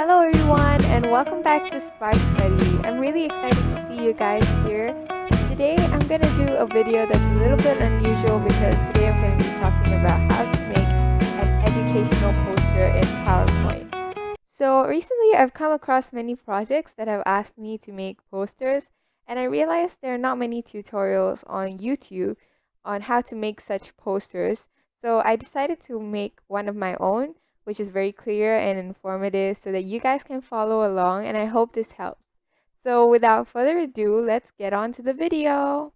Hello everyone and welcome back to Sparkstudy. I'm really excited to see you guys here. Today I'm going to do a video that's a little bit unusual because today I'm going to be talking about how to make an educational poster in PowerPoint. So recently I've come across many projects that have asked me to make posters, and I realized there are not many tutorials on YouTube on how to make such posters. So I decided to make one of my own, which is very clear and informative so that you guys can follow along, and I hope this helps. So without further ado, let's get on to the video.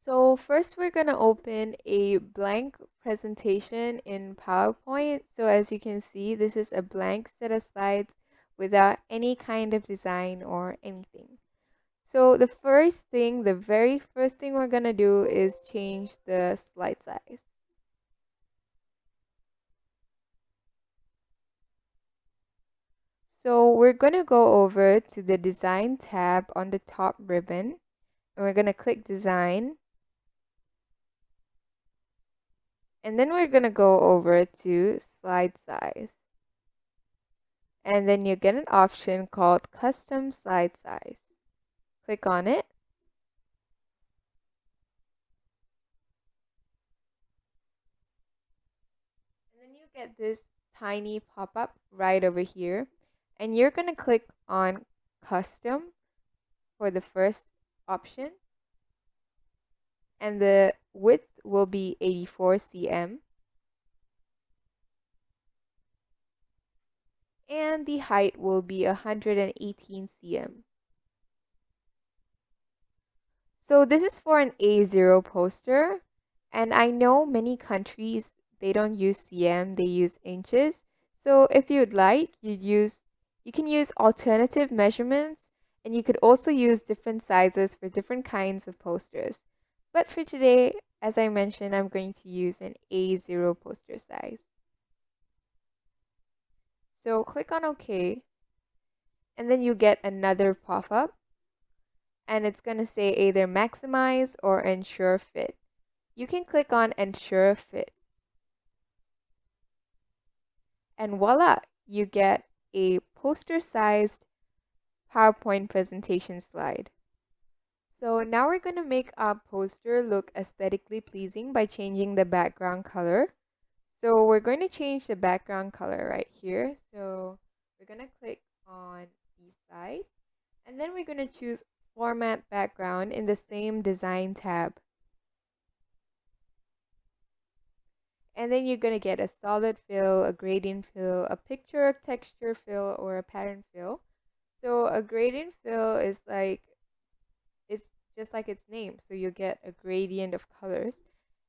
So first we're going to open a blank presentation in PowerPoint. So as you can see, this is a blank set of slides without any kind of design or anything. So the very first thing we're going to do is change the slide size. So we're going to go over to the Design tab on the top ribbon, and we're going to click Design. And then we're going to go over to Slide Size. And then you get an option called Custom Slide Size. Click on it. And then you get this tiny pop-up right over here. And you're going to click on Custom for the first option. And the width will be 84 cm. And the height will be 118 cm. So this is for an A0 poster, and I know many countries, they don't use cm, they use inches. So if you'd like, you can use alternative measurements, and you could also use different sizes for different kinds of posters. But for today, as I mentioned, I'm going to use an A0 poster size. So click on OK, and then you get another pop-up, and it's going to say either maximize or ensure fit. You can click on ensure fit. And voila, you get a poster-sized PowerPoint presentation slide. So now we're going to make our poster look aesthetically pleasing by changing the background color. So we're going to change the background color right here. So we're going to click on the side, and then we're going to choose Format Background in the same Design tab. And then you're going to get a solid fill, a gradient fill, a picture texture fill, or a pattern fill. So a gradient fill is it's just like its name. So you'll get a gradient of colors.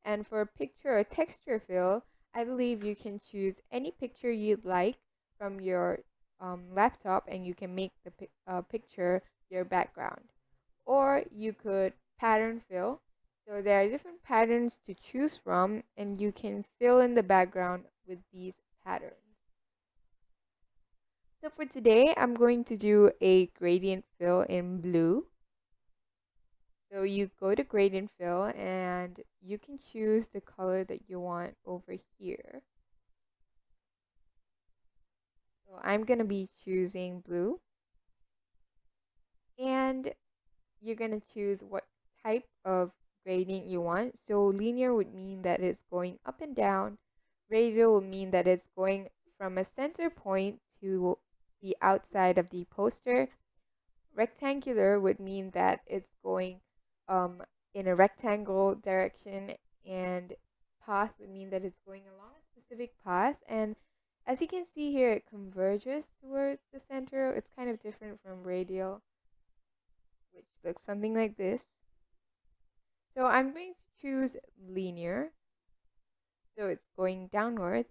And for a picture or texture fill, I believe you can choose any picture you'd like from your laptop, and you can make the picture your background. Or you could pattern fill. So there are different patterns to choose from, and you can fill in the background with these patterns. So for today, I'm going to do a gradient fill in blue. So you go to gradient fill, and you can choose the color that you want over here. So I'm going to be choosing blue. And you're going to choose what type of gradient you want. So linear would mean that it's going up and down. Radial would mean that it's going from a center point to the outside of the poster. Rectangular would mean that it's going in a rectangle direction, and path would mean that it's going along a specific path. And as you can see here, it converges towards the center. It's kind of different from radial, which looks something like this. So I'm going to choose linear. So it's going downwards.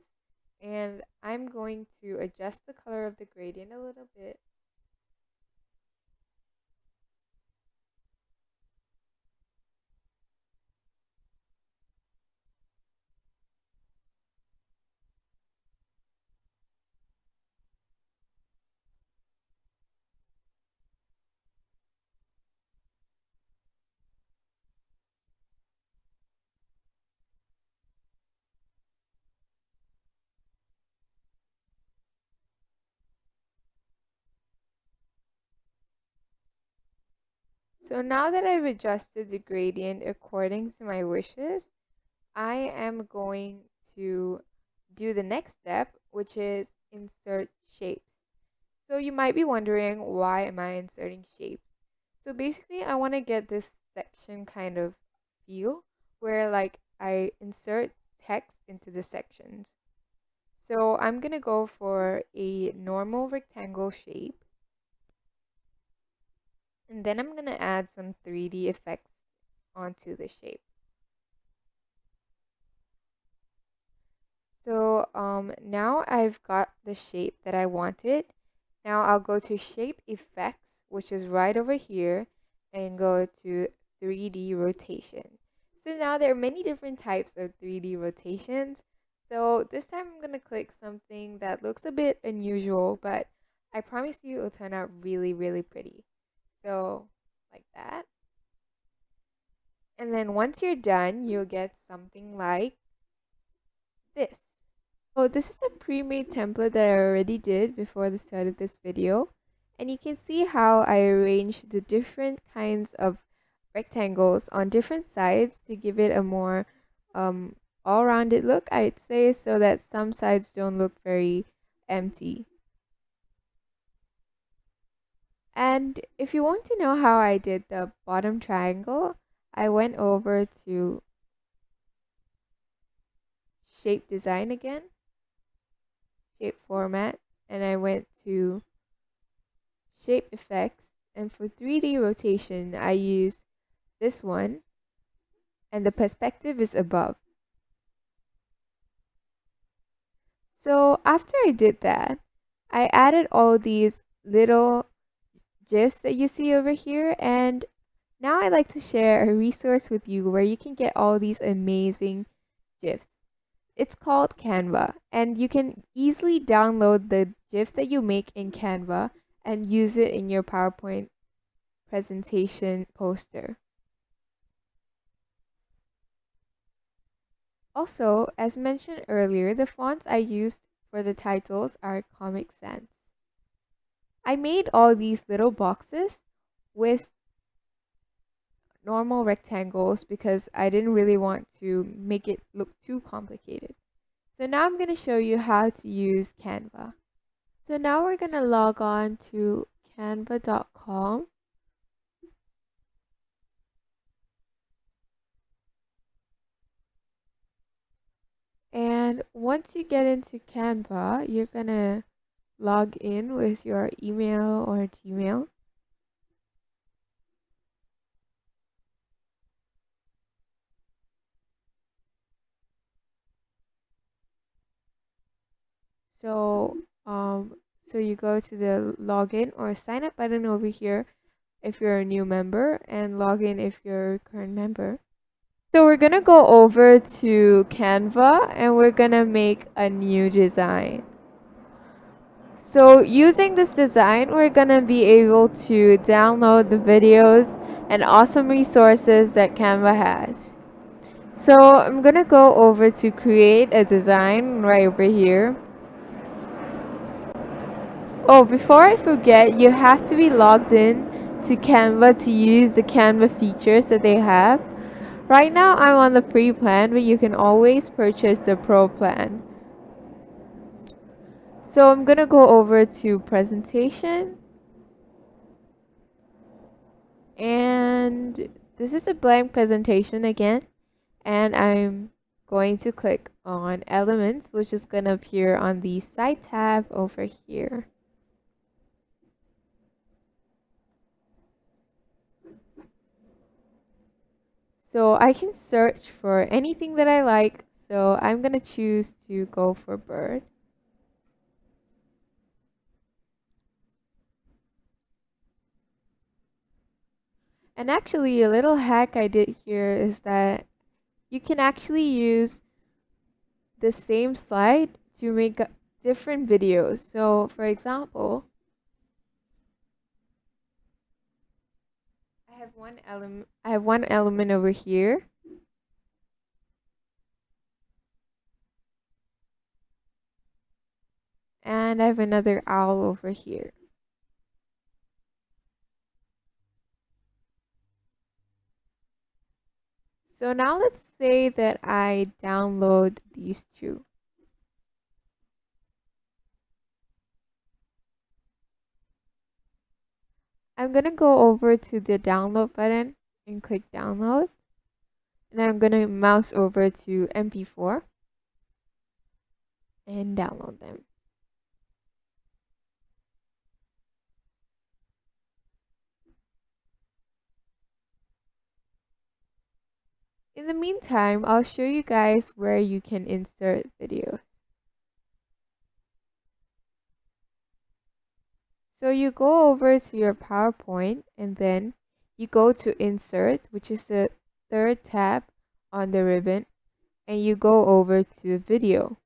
And I'm going to adjust the color of the gradient a little bit. So now that I've adjusted the gradient according to my wishes, I am going to do the next step, which is insert shapes. So you might be wondering, why am I inserting shapes? So basically, I want to get this section kind of feel where like I insert text into the sections. So I'm going to go for a normal rectangle shape. And then I'm going to add some 3D effects onto the shape. So now I've got the shape that I wanted. Now I'll go to Shape Effects, which is right over here, and go to 3D Rotation. So now there are many different types of 3D rotations. So this time I'm going to click something that looks a bit unusual, but I promise you it'll turn out really, really pretty. So like that. And then once you're done, you'll get something like this. So this is a pre-made template that I already did before the start of this video. And you can see how I arranged the different kinds of rectangles on different sides to give it a more all-rounded look, I'd say, so that some sides don't look very empty. And if you want to know how I did the bottom triangle, I went over to Shape Design again, Shape Format, and I went to Shape Effects, and for 3D rotation I use this one, and the perspective is above. So after I did that, I added all these little GIFs that you see over here, and now I'd like to share a resource with you where you can get all these amazing GIFs. It's called Canva, and you can easily download the GIFs that you make in Canva and use it in your PowerPoint presentation poster. Also, as mentioned earlier, the fonts I used for the titles are Comic Sans. I made all these little boxes with normal rectangles because I didn't really want to make it look too complicated. So now I'm going to show you how to use Canva. So now we're going to log on to canva.com. And once you get into Canva, you're going to log in with your email or Gmail. So, so you go to the login or sign up button over here if you're a new member, and log in if you're a current member. So we're gonna go over to Canva and we're gonna make a new design. So using this design, we're gonna be able to download the videos and awesome resources that Canva has. So I'm gonna go over to create a design right over here. Oh, before I forget, you have to be logged in to Canva to use the Canva features that they have. Right now I'm on the free plan, but you can always purchase the pro plan. So I'm gonna go over to presentation, and this is a blank presentation again, and I'm going to click on elements, which is gonna appear on the side tab over here. So I can search for anything that I like, so I'm gonna choose to go for bird. And actually, a little hack I did here is that you can actually use the same slide to make different videos. So for example, I have one element over here. And I have another owl over here. So now let's say that I download these two. I'm going to go over to the download button and click download. And I'm going to mouse over to MP4 and download them. In the meantime, I'll show you guys where you can insert videos. So you go over to your PowerPoint and then you go to Insert, which is the third tab on the ribbon, and you go over to Video.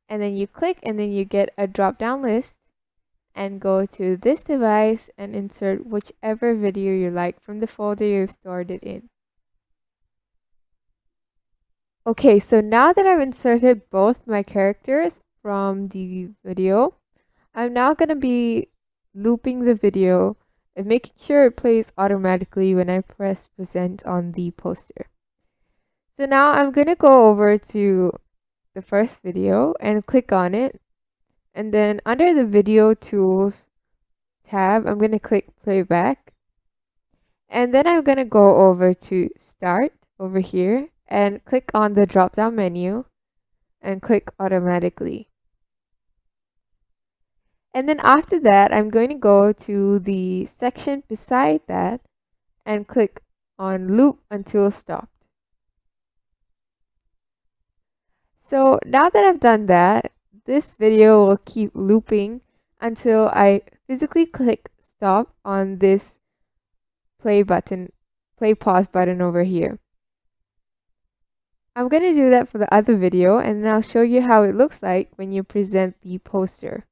And then you click and then you get a drop-down list and go to this device and insert whichever video you like from the folder you've stored it in. Okay, so now that I've inserted both my characters from the video, I'm now going to be looping the video and making sure it plays automatically when I press present on the poster. So now I'm going to go over to the first video and click on it. And then under the video tools tab, I'm going to click playback. And then I'm going to go over to start over here and click on the drop down menu and click automatically. And then after that, I'm going to go to the section beside that and click on loop until stopped. So now that I've done that, this video will keep looping until I physically click stop on this play pause button over here. I'm going to do that for the other video and then I'll show you how it looks like when you present the poster.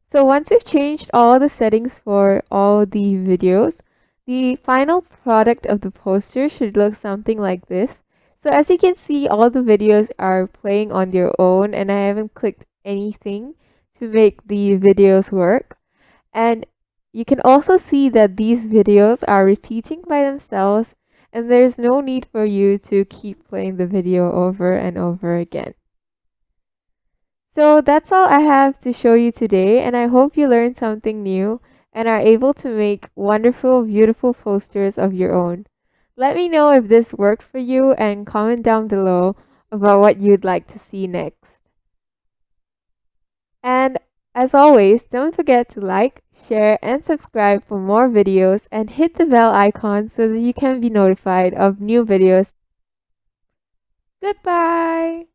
So once we've changed all the settings for all the videos, the final product of the poster should look something like this. So as you can see, all the videos are playing on their own and I haven't clicked anything to make the videos work. And you can also see that these videos are repeating by themselves and there's no need for you to keep playing the video over and over again. So that's all I have to show you today, and I hope you learned something new and are able to make wonderful, beautiful posters of your own. Let me know if this worked for you and comment down below about what you'd like to see next. And as always, don't forget to like, share, and subscribe for more videos and hit the bell icon so that you can be notified of new videos. Goodbye!